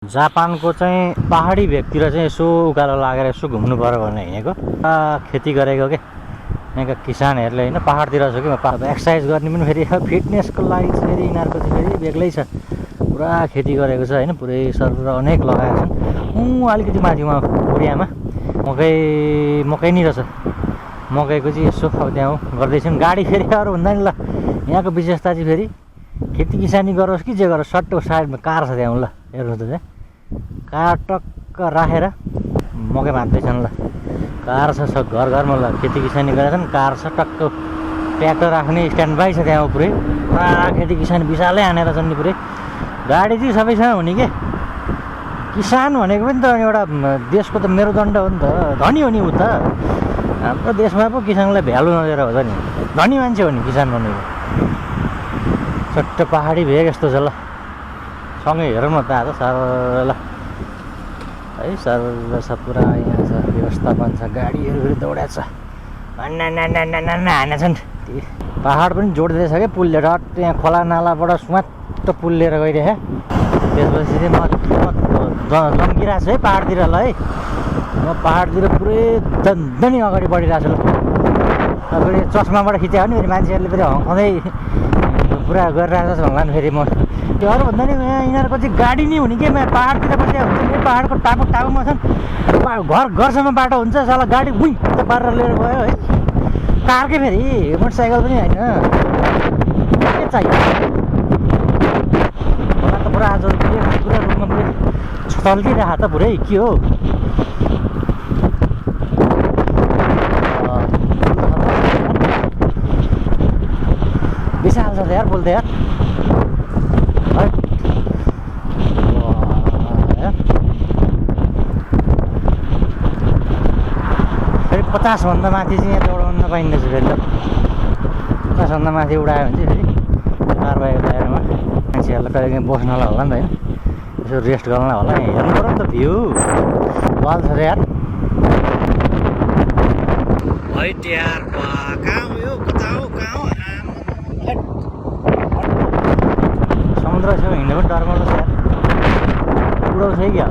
जापानको चाहिँ पहाडी भेगतिर चाहिँ यसो उकालो लागेर यसो घुम्नु पर्यो भने हिँडेको खेती गरेको के यहाँका किसानहरूले होइन पहाडतिर छ कि एक्सर्साइज गर्ने पनि फेरि फिटनेसको लागि चाहिँ फेरि यिनीहरूको चाहिँ फेरि बेग्लै छ पुरा खेती गरेको छ होइन पुरै सर अनेक लगाएको छन् अलिकति माथिमा कोरियामा मकै नि रहेछ मकैको चाहिँ यसो अब त्यहाँ गर्दैछन् गाडी फेरि अरू हुँदैन ल यहाँको विशेषता चाहिँ फेरि खेती किसानी गरोस् कि जे गरोस् सट्टो साइडमा कार छ त्यहाँ ल हेर्नुहोस् त त्यहाँ कार टक्क राखेर मकै भाँच्दैछन् ल कार छ घर घरमा ल खेती किसानी गरेका छन् कार छ टक्क ट्र्याक्टर राख्ने स्ट्यान्ड बाई छ त्यहाँ पुरै पुरा खेती किसानी विशालै हानेर छन् नि पुरै गाडी चाहिँ सबैसँग हुने के किसान भनेको पनि त एउटा देशको त मेरुदण्ड हो नि त धनी हो नि ऊ त हाम्रो देशमा पो किसानलाई भ्यालु नदिएर हो त नि धनी मान्छे हो नि किसान भनेको छोटो पहाडी भेग यस्तो छ ल सँगै हेरौँ न त आज सर ल है सर छ पुरा यहाँ छ व्यवस्थापन छ गाडीहरू फेरि दौडाएको छ हानेछन् पहाड पनि जोड्दैछ क्या पुलले रट यहाँ खोला नालाबाट सुवाट्ट पुल लिएर गइरहेछ त्यसपछि चाहिँ म जम्किरहेको छु है पहाडतिर ल है म पहाडतिर पुरै दन्दै अगाडि बढिरहेको छु ल फेरि चस्माबाट खिच्यो भने फेरि मान्छेहरूले फेरि हँकाउँदै पुरा गरिरहेको छ होला नि फेरि म त्यो अरू भन्दा नि यिनीहरूको चाहिँ गाडी नै हुने कि पहाडतिर बसेको हुन्छ नि पहाडको टापुमा छन् घरसम्म बाटो हुन्छ साला गाडी बुइ त पारेर लिएर गयो है कारकै फेरि मोटरसाइकल पनि होइन के चाहियो होला त पुरा आज पुरा रुममा पुरै छल्किरहेको त पुरै के हो विशाल छ त यार बोल्दै यार फेरि 50 भन्दा माथि चाहिँ यहाँ दौडाउन नपाइँदो रहेछ फेरि 50 भन्दा माथि उडायो भने चाहिँ फेरि कारबाहीको दायरामा मान्छेहरूलाई कहिले बस्नलाई होला नि त होइन यसो रेस्ट गर्नलाई होला हेर्नु पऱ्यो नि त भ्यू वाल छ यार हैट यार कहाँ हो यो कहाँ हो समुद्र छेउ हिँड्नु पनि डर पर्छ यार उडाउँछ है क्या